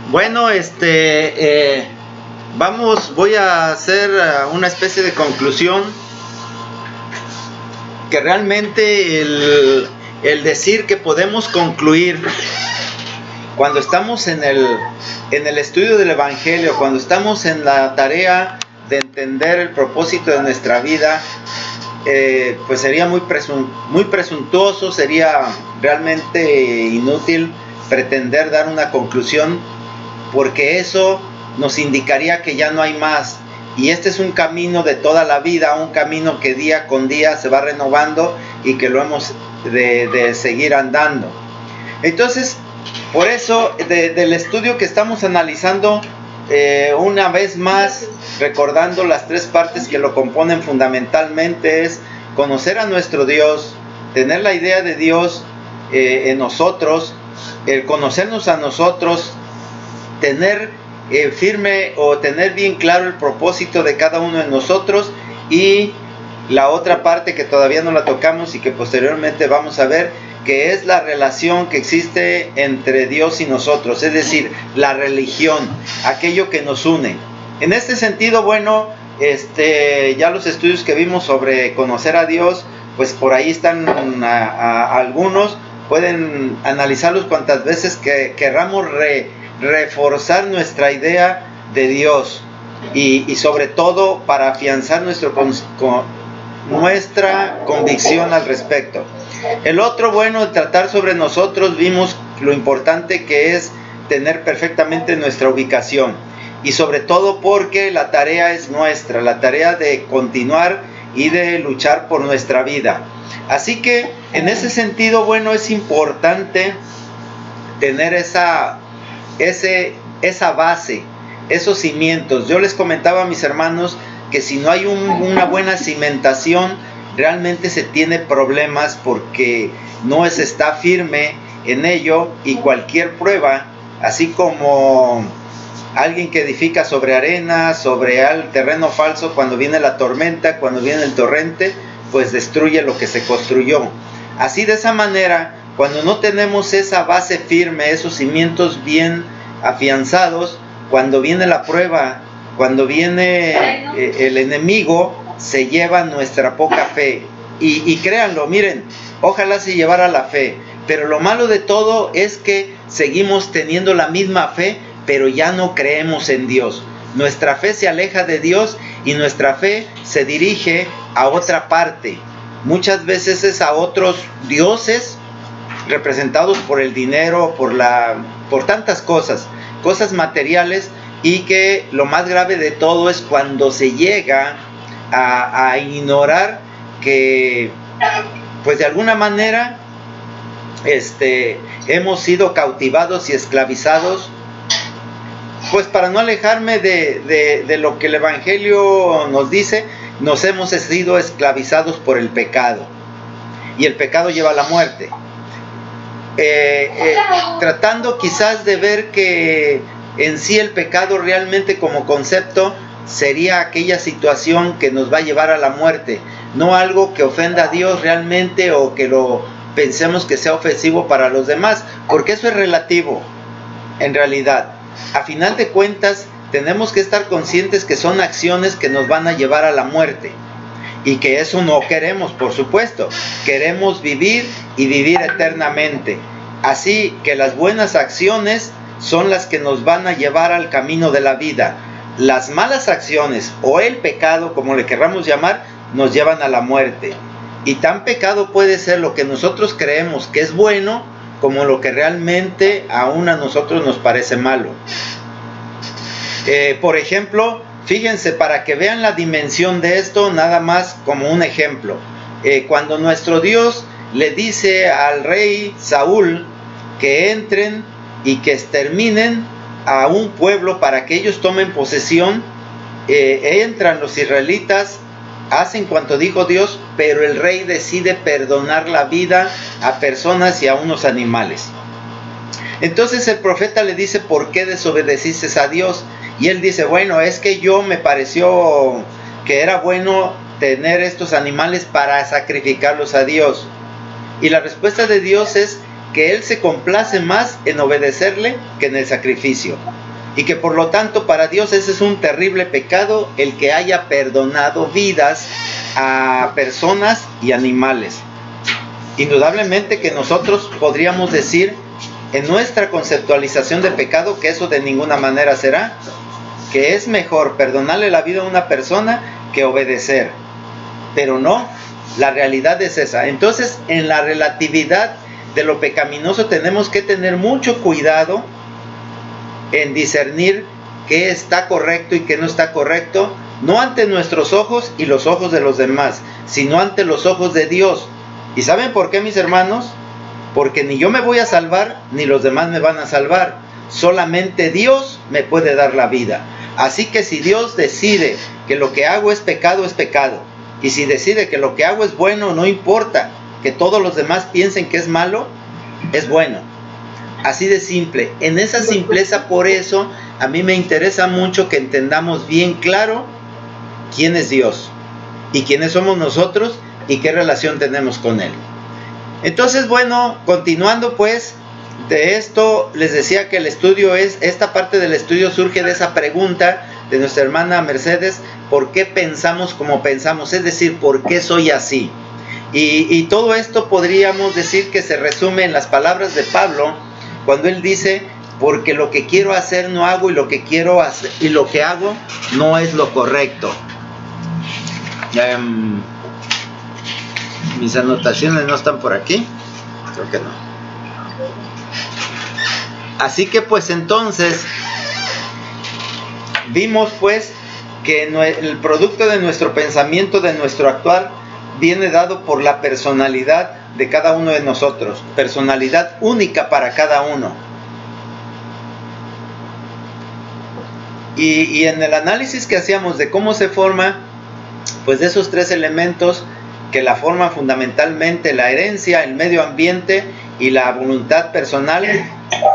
Bueno, voy a hacer una especie de conclusión que realmente el decir que podemos concluir cuando estamos en el estudio del Evangelio, cuando estamos en la tarea de entender el propósito de nuestra vida, pues sería muy presuntuoso, sería realmente inútil pretender dar una conclusión, porque eso nos indicaría que ya no hay más. Y este es un camino de toda la vida, un camino que día con día se va renovando y que lo hemos de seguir andando. Entonces, por eso, del estudio que estamos analizando, una vez más, recordando las tres partes que lo componen fundamentalmente, es conocer a nuestro Dios, tener la idea de Dios en nosotros, el conocernos a nosotros, tener firme o tener bien claro el propósito de cada uno de nosotros, y la otra parte que todavía no la tocamos y que posteriormente vamos a ver, que es la relación que existe entre Dios y nosotros, es decir, la religión, aquello que nos une. En este sentido, bueno, ya los estudios que vimos sobre conocer a Dios, pues por ahí están algunos, pueden analizarlos cuantas veces que querramos reforzar nuestra idea de Dios y sobre todo para afianzar nuestra convicción al respecto. El otro, bueno, el tratar sobre nosotros, vimos lo importante que es tener perfectamente nuestra ubicación, y sobre todo porque la tarea es nuestra, la tarea de continuar y de luchar por nuestra vida. Así que en ese sentido, bueno, es importante tener esa base, esos cimientos. Yo les comentaba a mis hermanos que si no hay una buena cimentación, realmente se tiene problemas, porque no se está firme en ello, y cualquier prueba, así como alguien que edifica sobre arena, sobre el terreno falso, cuando viene la tormenta, cuando viene el torrente, pues destruye lo que se construyó. Así, de esa manera, cuando no tenemos esa base firme, esos cimientos bien afianzados, cuando viene la prueba, cuando viene el enemigo, se lleva nuestra poca fe. Y créanlo, miren, ojalá se llevara la fe, pero lo malo de todo es que seguimos teniendo la misma fe, pero ya no creemos en Dios. Nuestra fe se aleja de Dios y nuestra fe se dirige a otra parte. Muchas veces es a otros dioses, representados por el dinero, por tantas cosas materiales, y que lo más grave de todo es cuando se llega a ignorar que, pues de alguna manera, hemos sido cautivados y esclavizados, pues para no alejarme de lo que el Evangelio nos dice, nos hemos sido esclavizados por el pecado, y el pecado lleva a la muerte. Tratando quizás de ver que en sí el pecado realmente como concepto sería aquella situación que nos va a llevar a la muerte, no algo que ofenda a Dios realmente, o que lo pensemos que sea ofensivo para los demás, porque eso es relativo. En realidad, a final de cuentas, tenemos que estar conscientes que son acciones que nos van a llevar a la muerte, y que eso no queremos, por supuesto. Queremos vivir y vivir eternamente. Así que las buenas acciones son las que nos van a llevar al camino de la vida. Las malas acciones, o el pecado, como le querramos llamar, nos llevan a la muerte. Y tan pecado puede ser lo que nosotros creemos que es bueno, como lo que realmente aún a nosotros nos parece malo. Por ejemplo, fíjense, para que vean la dimensión de esto, nada más como un ejemplo. Cuando nuestro Dios le dice al rey Saúl que entren y que exterminen a un pueblo para que ellos tomen posesión, entran los israelitas, hacen cuanto dijo Dios, pero el rey decide perdonar la vida a personas y a unos animales. Entonces el profeta le dice: ¿por qué desobedeciste a Dios? Y él dice: bueno, es que me pareció que era bueno tener estos animales para sacrificarlos a Dios. Y la respuesta de Dios es que Él se complace más en obedecerle que en el sacrificio. Y que por lo tanto para Dios ese es un terrible pecado, el que haya perdonado vidas a personas y animales. Indudablemente que nosotros podríamos decir en nuestra conceptualización de pecado que eso de ninguna manera será, que es mejor perdonarle la vida a una persona que obedecer. Pero no, la realidad es esa. Entonces, en la relatividad de lo pecaminoso tenemos que tener mucho cuidado en discernir qué está correcto y qué no está correcto, no ante nuestros ojos y los ojos de los demás, sino ante los ojos de Dios. ¿Y saben por qué, mis hermanos? Porque ni yo me voy a salvar, ni los demás me van a salvar. Solamente Dios me puede dar la vida. Así que si Dios decide que lo que hago es pecado, es pecado. Y si decide que lo que hago es bueno, no importa que todos los demás piensen que es malo, es bueno. Así de simple. En esa simpleza, por eso, a mí me interesa mucho que entendamos bien claro quién es Dios y quiénes somos nosotros y qué relación tenemos con Él. Entonces, bueno, continuando pues de esto, les decía que el estudio esta parte del estudio surge de esa pregunta de nuestra hermana Mercedes: ¿por qué pensamos como pensamos? Es decir, ¿por qué soy así? Y todo esto podríamos decir que se resume en las palabras de Pablo, cuando él dice: porque lo que quiero hacer no hago, y lo que quiero hacer y lo que hago no es lo correcto. Mis anotaciones no están por aquí, creo que no. Así que pues entonces vimos pues que el producto de nuestro pensamiento, de nuestro actuar, viene dado por la personalidad de cada uno de nosotros, personalidad única para cada uno. Y en el análisis que hacíamos de cómo se forma, pues de esos tres elementos que la forman fundamentalmente: la herencia, el medio ambiente y la voluntad personal,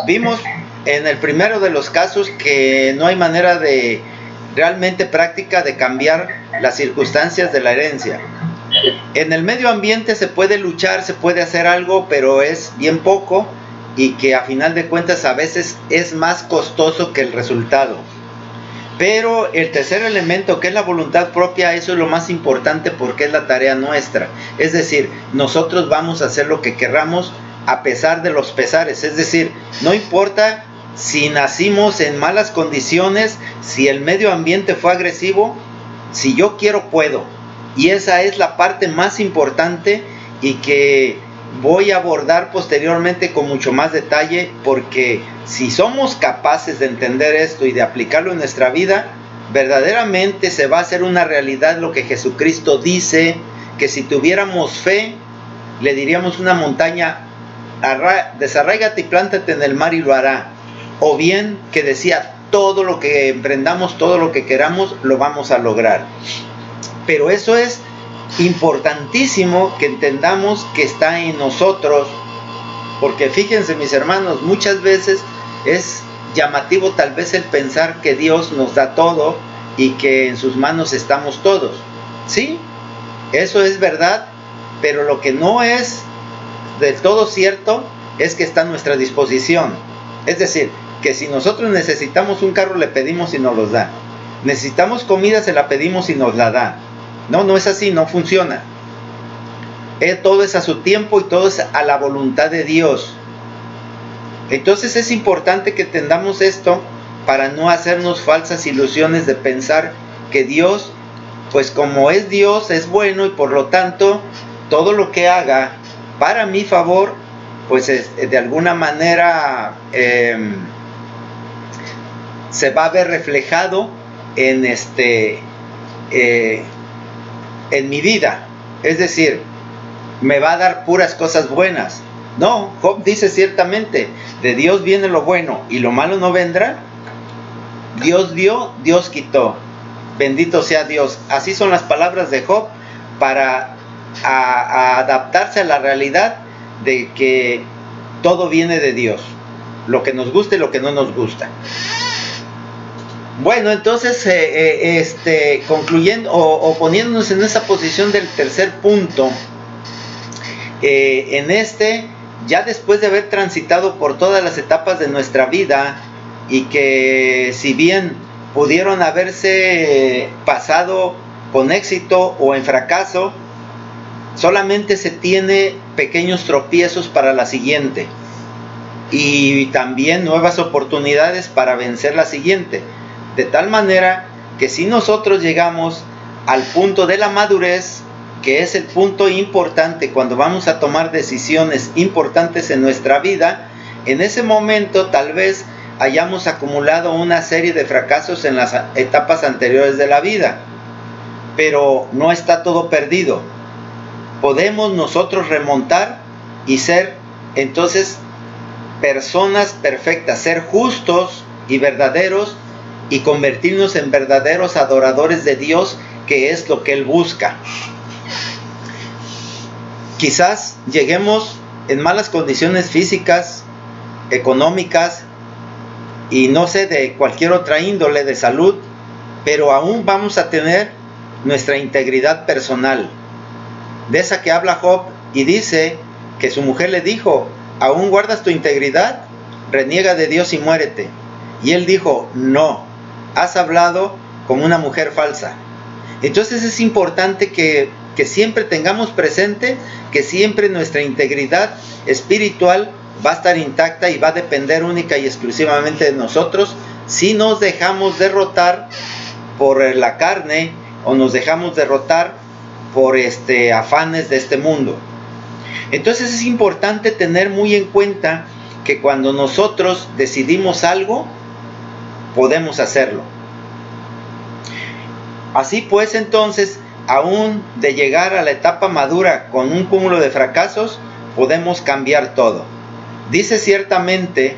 vimos en el primero de los casos que no hay manera de realmente práctica de cambiar las circunstancias de la herencia. En el medio ambiente se puede luchar, se puede hacer algo, pero es bien poco, y que a final de cuentas a veces es más costoso que el resultado. Pero el tercer elemento, que es la voluntad propia, eso es lo más importante, porque es la tarea nuestra. Es decir, nosotros vamos a hacer lo que querramos a pesar de los pesares. Es decir, no importa si nacimos en malas condiciones, si el medio ambiente fue agresivo, si yo quiero, puedo. Y esa es la parte más importante, y que voy a abordar posteriormente con mucho más detalle, porque si somos capaces de entender esto y de aplicarlo en nuestra vida, verdaderamente se va a hacer una realidad lo que Jesucristo dice, que si tuviéramos fe, le diríamos una montaña: desarráigate y plántate en el mar, y lo hará. O bien que decía: todo lo que emprendamos, todo lo que queramos, lo vamos a lograr. Pero eso es importantísimo que entendamos que está en nosotros, porque fíjense, mis hermanos, muchas veces es llamativo tal vez el pensar que Dios nos da todo y que en sus manos estamos todos. Sí, eso es verdad, pero lo que no es del todo cierto es que está a nuestra disposición. Es decir, que si nosotros necesitamos un carro, le pedimos y nos lo da. Necesitamos comida, se la pedimos y nos la da. No, no es así, no funciona. Todo es a su tiempo y todo es a la voluntad de Dios. Entonces es importante que entendamos esto para no hacernos falsas ilusiones de pensar que Dios, pues como es Dios, es bueno, y por lo tanto todo lo que haga para mi favor, pues de alguna manera se va a ver reflejado en en mi vida. Es decir, me va a dar puras cosas buenas. No, Job dice ciertamente: de Dios viene lo bueno y lo malo no vendrá. Dios dio, Dios quitó. Bendito sea Dios. Así son las palabras de Job, para adaptarse a la realidad de que todo viene de Dios, lo que nos gusta y lo que no nos gusta. Bueno, entonces concluyendo o poniéndonos en esa posición del tercer punto, ya después de haber transitado por todas las etapas de nuestra vida, y que si bien pudieron haberse pasado con éxito o en fracaso, solamente se tiene pequeños tropiezos para la siguiente, y también nuevas oportunidades para vencer la siguiente, de tal manera que si nosotros llegamos al punto de la madurez, que es el punto importante cuando vamos a tomar decisiones importantes en nuestra vida, en ese momento tal vez hayamos acumulado una serie de fracasos en las etapas anteriores de la vida, pero no está todo perdido. Podemos nosotros remontar y ser entonces personas perfectas, ser justos y verdaderos, y convertirnos en verdaderos adoradores de Dios, que es lo que Él busca. Quizás lleguemos en malas condiciones físicas, económicas y no sé, de cualquier otra índole de salud, pero aún vamos a tener nuestra integridad personal, de esa que habla Job, y dice que su mujer le dijo: ¿aún guardas tu integridad? Reniega de Dios y muérete. Y él dijo: no, has hablado como una mujer falsa. Entonces es importante que siempre tengamos presente que siempre nuestra integridad espiritual va a estar intacta y va a depender única y exclusivamente de nosotros, si nos dejamos derrotar por la carne o nos dejamos derrotar por afanes de este mundo. Entonces es importante tener muy en cuenta que cuando nosotros decidimos algo, podemos hacerlo. Así pues, entonces, aún de llegar a la etapa madura con un cúmulo de fracasos, podemos cambiar todo. Dice ciertamente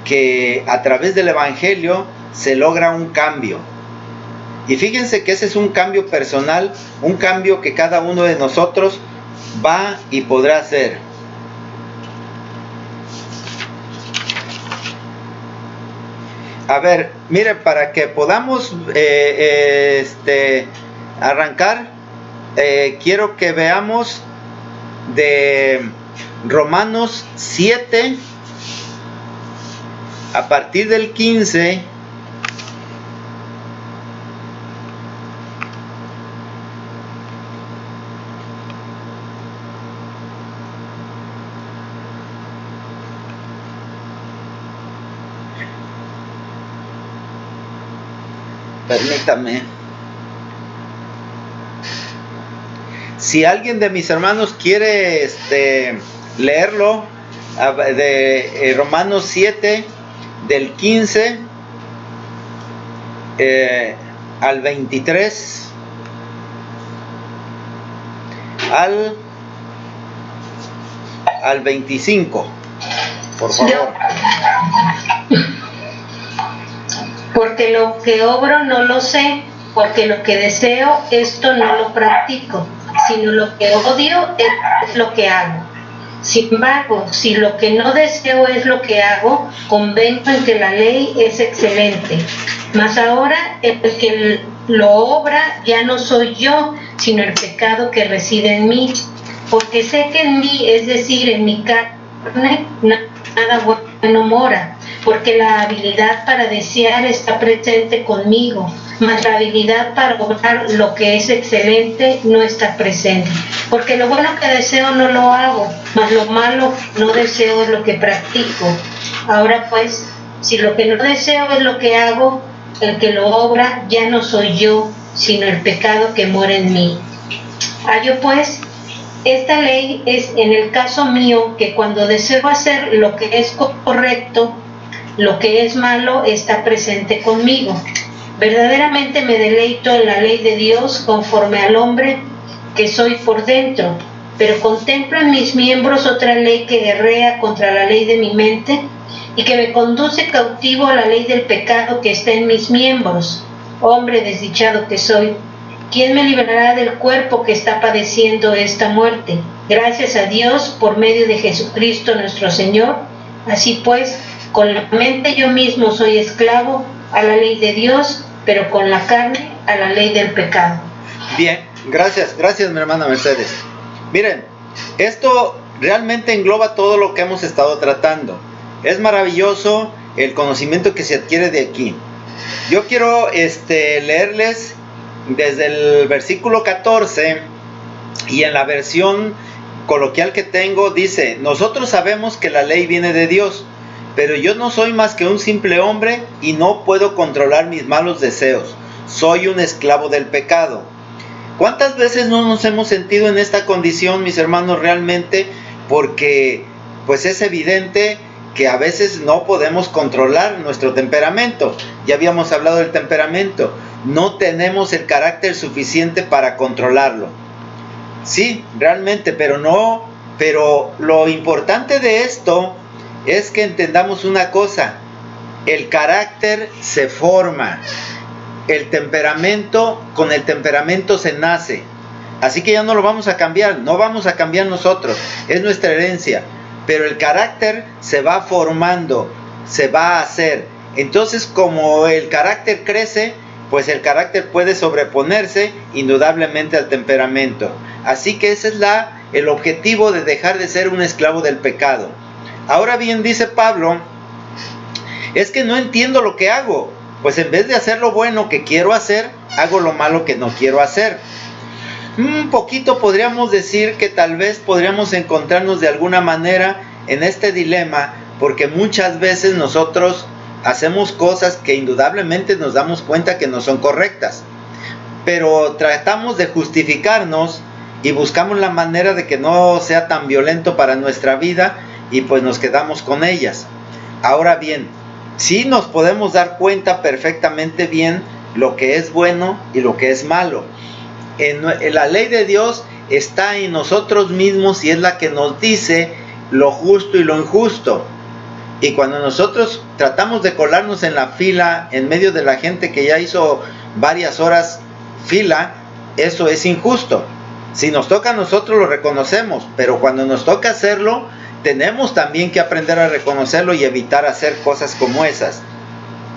que a través del Evangelio se logra un cambio. Y fíjense que ese es un cambio personal, un cambio que cada uno de nosotros va y podrá hacer. A ver, mire, para que podamos arrancar, quiero que veamos de Romanos 7, a partir del 15. Permítame. Si alguien de mis hermanos quiere leerlo, de Romanos 7, del 15 al 23, al 25, por favor. Porque lo que obro no lo sé, porque lo que deseo, esto no lo practico, sino lo que odio es lo que hago. Sin embargo, si lo que no deseo es lo que hago, convengo en que la ley es excelente. Mas ahora el que lo obra ya no soy yo, sino el pecado que reside en mí. Porque sé que en mí, es decir, en mi carne, nada bueno mora. Porque la habilidad para desear está presente conmigo, mas la habilidad para obrar lo que es excelente no está presente. Porque lo bueno que deseo no lo hago, mas lo malo no deseo es lo que practico. Ahora pues, si lo que no deseo es lo que hago, el que lo obra ya no soy yo, sino el pecado que mora en mí. Hallo pues, esta ley es en el caso mío, que cuando deseo hacer lo que es correcto, lo que es malo está presente conmigo. Verdaderamente me deleito en la ley de Dios conforme al hombre que soy por dentro, pero contemplo en mis miembros otra ley que guerrea contra la ley de mi mente y que me conduce cautivo a la ley del pecado que está en mis miembros. Hombre desdichado que soy, ¿quién me librará del cuerpo que está padeciendo esta muerte? Gracias a Dios por medio de Jesucristo nuestro Señor. Así pues, con la mente yo mismo soy esclavo a la ley de Dios, pero con la carne a la ley del pecado. Bien, gracias mi hermana Mercedes. Miren, esto realmente engloba todo lo que hemos estado tratando. Es maravilloso el conocimiento que se adquiere de aquí. Yo quiero leerles desde el versículo 14, y en la versión coloquial que tengo dice: nosotros sabemos que la ley viene de Dios, pero yo no soy más que un simple hombre y no puedo controlar mis malos deseos. Soy un esclavo del pecado. ¿Cuántas veces no nos hemos sentido en esta condición, mis hermanos, realmente? Porque pues es evidente que a veces no podemos controlar nuestro temperamento. Ya habíamos hablado del temperamento. No tenemos el carácter suficiente para controlarlo. Sí, realmente, pero lo importante de esto es que entendamos una cosa: el carácter se forma, el temperamento, con el temperamento se nace, así que ya no lo vamos a cambiar, no vamos a cambiar nosotros, es nuestra herencia, pero el carácter se va formando, se va a hacer. Entonces, como el carácter crece, pues el carácter puede sobreponerse indudablemente al temperamento. Así que ese es el objetivo de dejar de ser un esclavo del pecado. Ahora bien, dice Pablo, es que no entiendo lo que hago, pues en vez de hacer lo bueno que quiero hacer, hago lo malo que no quiero hacer. Un poquito podríamos decir que tal vez podríamos encontrarnos de alguna manera en este dilema, porque muchas veces nosotros hacemos cosas que indudablemente nos damos cuenta que no son correctas, pero tratamos de justificarnos y buscamos la manera de que no sea tan violento para nuestra vida, y pues nos quedamos con ellas. Ahora bien, sí nos podemos dar cuenta perfectamente bien lo que es bueno y lo que es malo. En la ley de Dios está en nosotros mismos y es la que nos dice lo justo y lo injusto. Y cuando nosotros tratamos de colarnos en la fila, en medio de la gente que ya hizo varias horas fila, eso es injusto. Si nos toca a nosotros lo reconocemos, pero cuando nos toca hacerlo, tenemos también que aprender a reconocerlo y evitar hacer cosas como esas.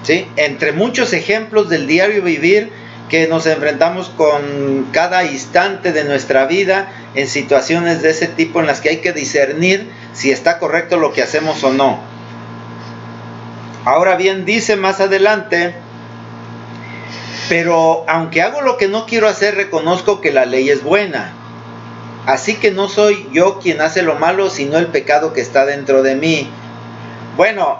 ¿Sí? Entre muchos ejemplos del diario vivir que nos enfrentamos con cada instante de nuestra vida, en situaciones de ese tipo en las que hay que discernir si está correcto lo que hacemos o no. Ahora bien, dice más adelante: pero aunque hago lo que no quiero hacer, reconozco que la ley es buena. Así que no soy yo quien hace lo malo, sino el pecado que está dentro de mí. Bueno,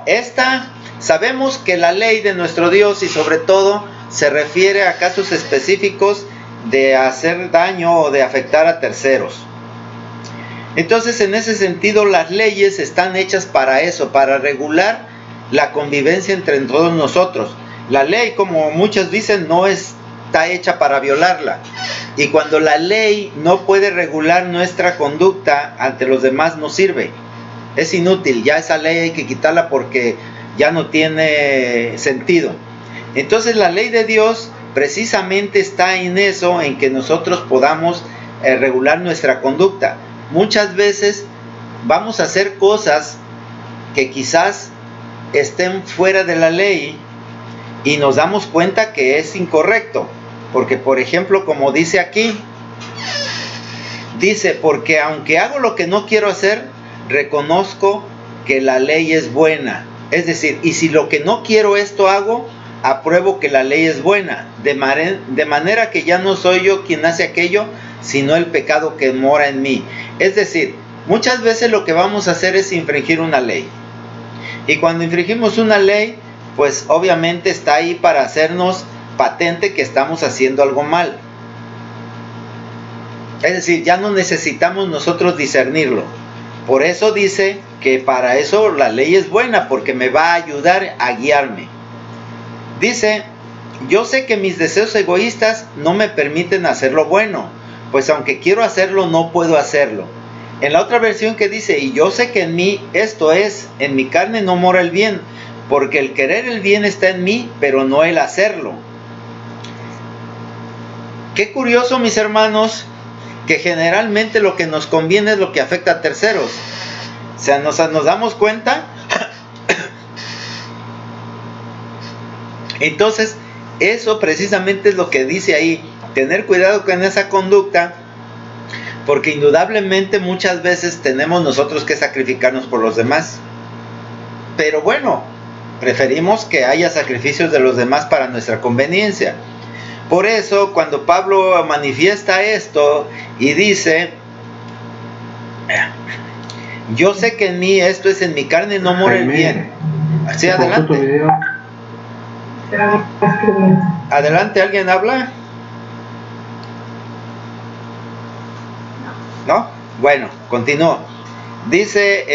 sabemos que la ley de nuestro Dios, y sobre todo se refiere a casos específicos de hacer daño o de afectar a terceros. Entonces, en ese sentido, las leyes están hechas para eso, para regular la convivencia entre todos nosotros. La ley, como muchos dicen, no está hecha para violarla. Y cuando la ley no puede regular nuestra conducta ante los demás, no sirve. Es inútil, ya esa ley hay que quitarla porque ya no tiene sentido. Entonces la ley de Dios precisamente está en eso, en que nosotros podamos regular nuestra conducta. Muchas veces vamos a hacer cosas que quizás estén fuera de la ley y nos damos cuenta que es incorrecto. Porque, por ejemplo, como dice aquí, dice: porque aunque hago lo que no quiero hacer, reconozco que la ley es buena. Es decir, y si lo que no quiero esto hago, apruebo que la ley es buena. De manera que ya no soy yo quien hace aquello, sino el pecado que mora en mí. Es decir, muchas veces lo que vamos a hacer es infringir una ley. Y cuando infringimos una ley, pues obviamente está ahí para hacernos patente que estamos haciendo algo mal. Es decir, ya no necesitamos nosotros discernirlo. Por eso dice que para eso la ley es buena, porque me va a ayudar a guiarme. Dice: yo sé que mis deseos egoístas no me permiten hacer lo bueno, pues aunque quiero hacerlo, no puedo hacerlo. En la otra versión que dice: y yo sé que en mí, esto es, en mi carne no mora el bien, porque el querer el bien está en mí, pero no el hacerlo. Qué curioso, mis hermanos, que generalmente lo que nos conviene es lo que afecta a terceros. O sea, nos damos cuenta. Entonces, eso precisamente es lo que dice ahí: tener cuidado con esa conducta, porque indudablemente muchas veces tenemos nosotros que sacrificarnos por los demás. Pero bueno, preferimos que haya sacrificios de los demás para nuestra conveniencia. Por eso, cuando Pablo manifiesta esto y dice: yo sé que en mí, esto es, en mi carne no mora el bien. Así, adelante. Adelante, ¿alguien habla? ¿No? Bueno, continúo. Dice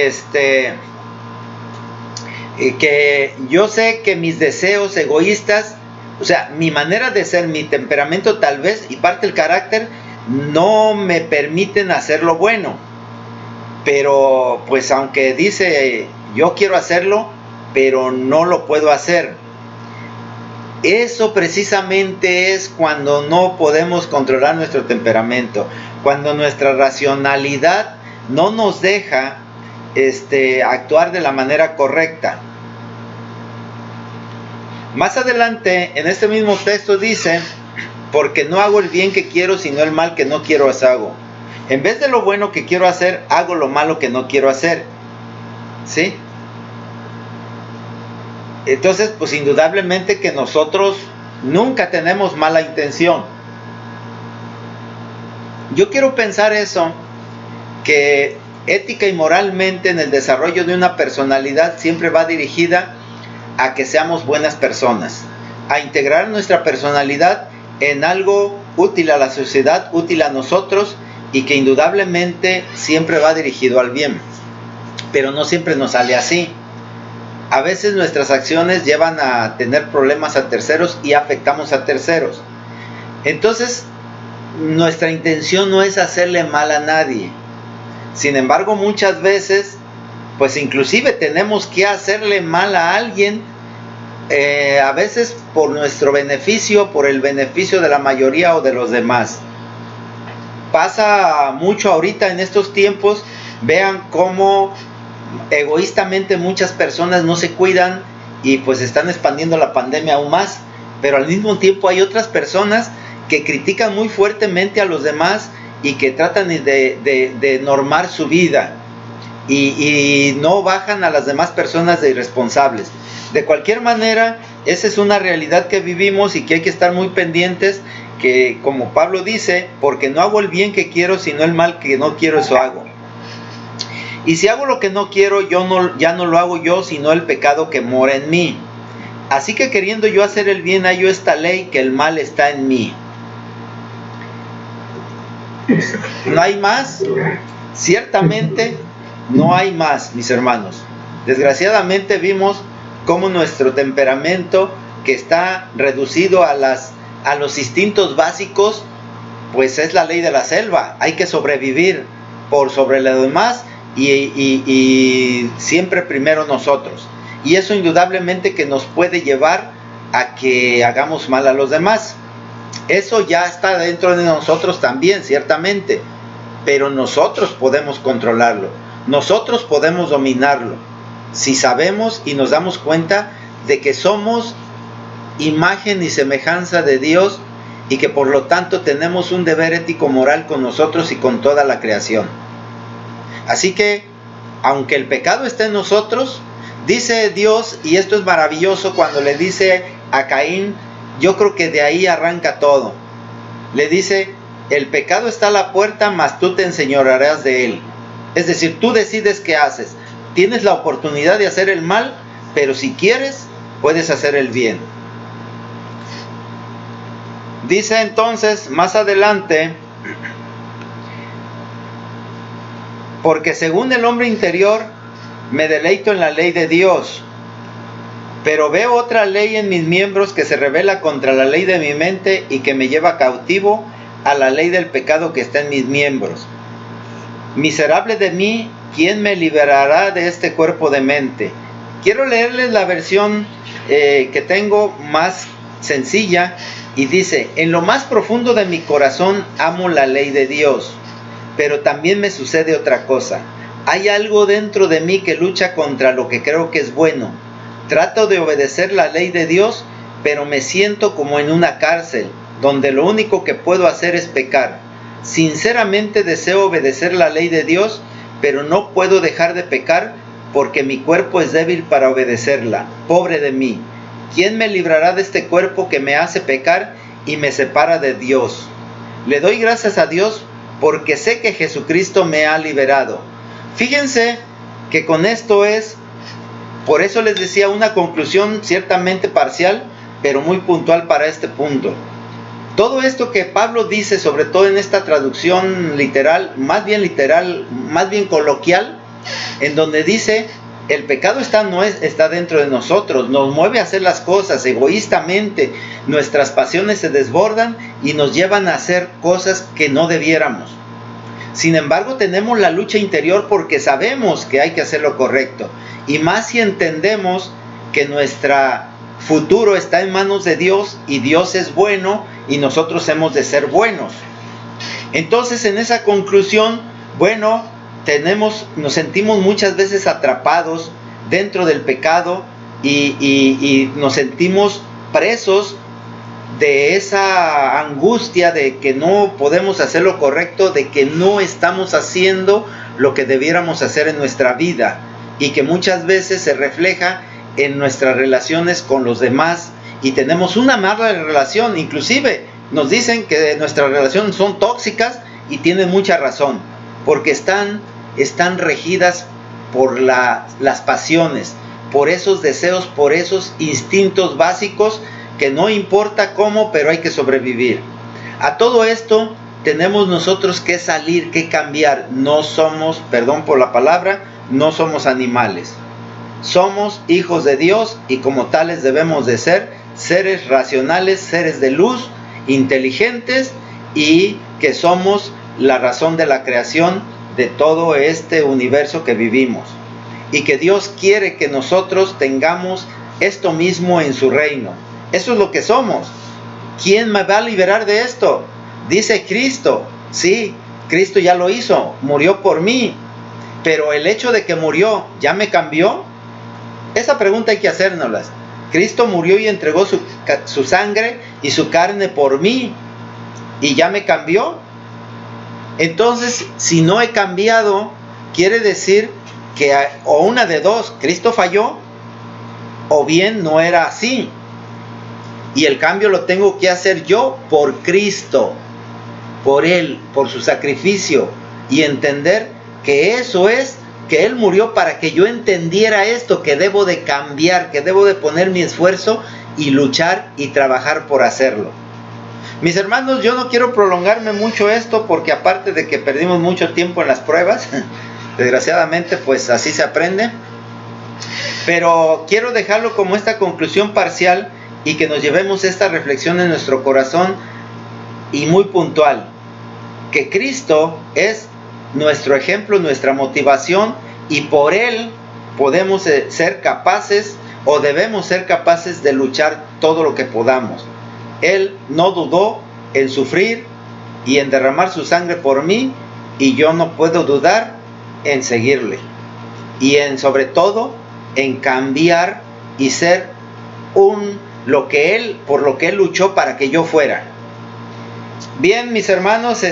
que yo sé que mis deseos egoístas, o sea, mi manera de ser, mi temperamento tal vez, y parte del carácter, no me permiten hacer lo bueno. Pero pues aunque dice yo quiero hacerlo, pero no lo puedo hacer. Eso precisamente es cuando no podemos controlar nuestro temperamento, cuando nuestra racionalidad no nos deja actuar de la manera correcta. Más adelante, en este mismo texto dice: porque no hago el bien que quiero, sino el mal que no quiero hago. En vez de lo bueno que quiero hacer, hago lo malo que no quiero hacer. ¿Sí? Entonces, pues indudablemente que nosotros nunca tenemos mala intención. Yo quiero pensar eso, que ética y moralmente en el desarrollo de una personalidad siempre va dirigida a que seamos buenas personas, a integrar nuestra personalidad en algo útil a la sociedad, útil a nosotros, y que indudablemente siempre va dirigido al bien. Pero no siempre nos sale así. A veces nuestras acciones llevan a tener problemas a terceros y afectamos a terceros. Entonces, nuestra intención no es hacerle mal a nadie. Sin embargo, muchas veces, pues inclusive tenemos que hacerle mal a alguien, a veces por nuestro beneficio, por el beneficio de la mayoría o de los demás. Pasa mucho ahorita en estos tiempos. Vean cómo egoístamente muchas personas no se cuidan y pues están expandiendo la pandemia aún más, pero al mismo tiempo hay otras personas que critican muy fuertemente a los demás y que tratan de normar su vida y no bajan a las demás personas de irresponsables. De cualquier manera, esa es una realidad que vivimos y que hay que estar muy pendientes, que como Pablo dice: porque no hago el bien que quiero, sino el mal que no quiero, eso hago. Y si hago lo que no quiero, ya no lo hago yo, sino el pecado que mora en mí. Así que queriendo yo hacer el bien, hallo esta ley, que el mal está en mí. ¿No hay más? Ciertamente no hay más, mis hermanos. Desgraciadamente vimos cómo nuestro temperamento, que está reducido a los instintos básicos, pues es la ley de la selva. Hay que sobrevivir por sobre lo demás y siempre primero nosotros. Y eso indudablemente que nos puede llevar a que hagamos mal a los demás. Eso ya está dentro de nosotros también, ciertamente, pero nosotros podemos controlarlo, nosotros podemos dominarlo, si sabemos y nos damos cuenta de que somos imagen y semejanza de Dios y que por lo tanto tenemos un deber ético moral con nosotros y con toda la creación. Así que, aunque el pecado esté en nosotros, dice Dios, y esto es maravilloso cuando le dice a Caín, yo creo que de ahí arranca todo. Le dice: el pecado está a la puerta, mas tú te enseñorearás de él. Es decir, tú decides qué haces. Tienes la oportunidad de hacer el mal, pero si quieres, puedes hacer el bien. Dice entonces más adelante: porque según el hombre interior, me deleito en la ley de Dios, pero veo otra ley en mis miembros que se rebela contra la ley de mi mente y que me lleva cautivo a la ley del pecado que está en mis miembros. Miserable de mí, ¿quién me liberará de este cuerpo de mente? Quiero leerles la versión que tengo más sencilla, y dice: en lo más profundo de mi corazón amo la ley de Dios, pero también me sucede otra cosa. Hay algo dentro de mí que lucha contra lo que creo que es bueno. Trato de obedecer la ley de Dios, pero me siento como en una cárcel, donde lo único que puedo hacer es pecar. Sinceramente deseo obedecer la ley de Dios, pero no puedo dejar de pecar porque mi cuerpo es débil para obedecerla. Pobre de mí. ¿Quién me librará de este cuerpo que me hace pecar y me separa de Dios? Le doy gracias a Dios porque sé que Jesucristo me ha liberado. Fíjense que con esto es, por eso les decía, una conclusión ciertamente parcial, pero muy puntual para este punto. Todo esto que Pablo dice, sobre todo en esta traducción literal, más bien coloquial, en donde dice, el pecado está dentro de nosotros, nos mueve a hacer las cosas egoístamente, nuestras pasiones se desbordan y nos llevan a hacer cosas que no debiéramos. Sin embargo, tenemos la lucha interior porque sabemos que hay que hacer lo correcto, y más si entendemos que nuestro futuro está en manos de Dios y Dios es bueno y nosotros hemos de ser buenos. Entonces, en esa conclusión, bueno, nos sentimos muchas veces atrapados dentro del pecado y nos sentimos presos de esa angustia de que no podemos hacer lo correcto, de que no estamos haciendo lo que debiéramos hacer en nuestra vida, y que muchas veces se refleja en nuestras relaciones con los demás, y tenemos una mala relación. Inclusive nos dicen que nuestras relaciones son tóxicas, y tienen mucha razón, porque están regidas por las pasiones, por esos deseos, por esos instintos básicos que no importa cómo, pero hay que sobrevivir. A todo esto tenemos nosotros que salir, que cambiar. No somos, perdón por la palabra, no somos animales. Somos hijos de Dios y como tales debemos de ser seres racionales, seres de luz, inteligentes, y que somos la razón de la creación de todo este universo que vivimos. Y que Dios quiere que nosotros tengamos esto mismo en su reino. Eso es lo que somos. ¿Quién me va a liberar de esto? Dice Cristo. Sí, Cristo ya lo hizo, murió por mí. Pero el hecho de que murió, ¿ya me cambió? Esa pregunta hay que hacérnoslas. Cristo murió y entregó su sangre y su carne por mí, ¿y ya me cambió? Entonces, si no he cambiado, quiere decir que o una de dos, Cristo falló, o bien no era así. Y el cambio lo tengo que hacer yo por Cristo, por Él, por su sacrificio, y entender que eso es, que Él murió para que yo entendiera esto, que debo de cambiar, que debo de poner mi esfuerzo y luchar y trabajar por hacerlo. Mis hermanos, yo no quiero prolongarme mucho esto, porque aparte de que perdimos mucho tiempo en las pruebas, desgraciadamente pues así se aprende, pero quiero dejarlo como esta conclusión parcial y que nos llevemos esta reflexión en nuestro corazón y muy puntual, que Cristo es nuestro ejemplo, nuestra motivación, y por Él podemos ser capaces o debemos ser capaces de luchar todo lo que podamos. Él no dudó en sufrir y en derramar su sangre por mí, y yo no puedo dudar en seguirle, y sobre todo en cambiar y ser por lo que Él luchó para que yo fuera. Bien, mis hermanos,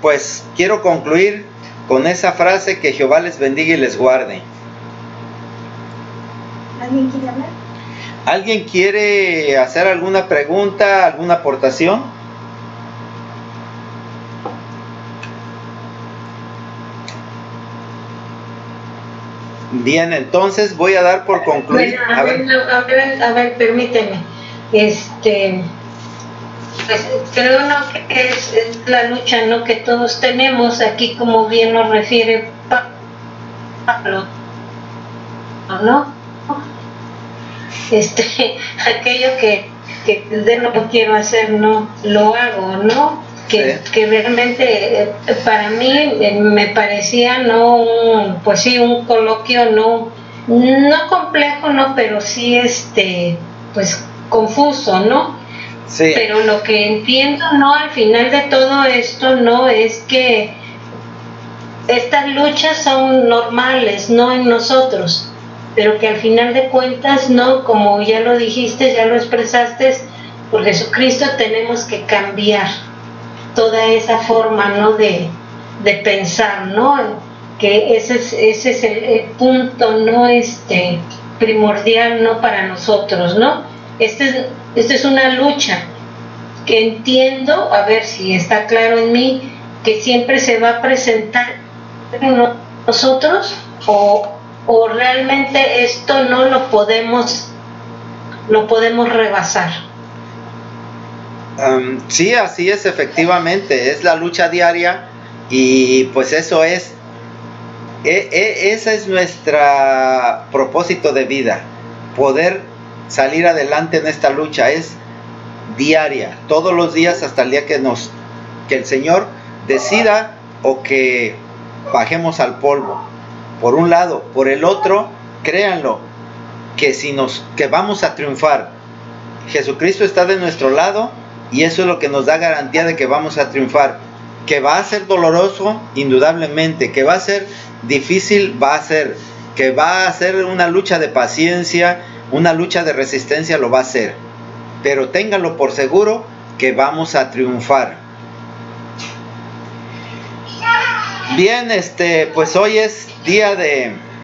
pues quiero concluir con esa frase: que Jehová les bendiga y les guarde. ¿Alguien quiere hablar? ¿Alguien quiere hacer alguna pregunta, alguna aportación? Bien, entonces voy a dar por concluir. Bueno, a ver, permíteme. Pues creo que es la lucha, ¿no?, que todos tenemos aquí, como bien nos refiere Pablo, ¿no? Aquello que de lo que quiero hacer, no lo hago, ¿no? Que realmente para mí me parecía un coloquio no complejo, no, pero sí pues confuso, ¿no? Sí. Pero lo que entiendo, ¿no?, al final de todo esto, ¿no?, es que estas luchas son normales, ¿no?, en nosotros, pero que al final de cuentas, ¿no?, como ya lo dijiste, ya lo expresaste, por Jesucristo tenemos que cambiar. toda esa forma, ¿no?, de pensar, ¿no? Que ese es el punto, ¿no?, primordial, ¿no?, para nosotros, ¿no? Esta es una lucha que entiendo, a ver si está claro en mí, que siempre se va a presentar en nosotros, o realmente esto no lo podemos rebasar. Sí, así es, efectivamente, es la lucha diaria, y pues eso es, ese es nuestro propósito de vida, poder salir adelante en esta lucha. Es diaria, todos los días, hasta el día que el Señor decida, o que bajemos al polvo. Por un lado, por el otro, créanlo, que vamos a triunfar. Jesucristo está de nuestro lado, y eso es lo que nos da garantía de que vamos a triunfar. Que va a ser doloroso, indudablemente, que va a ser difícil, que va a ser una lucha de paciencia, una lucha de resistencia, lo va a ser. Pero ténganlo por seguro que vamos a triunfar. Bien, pues hoy es día de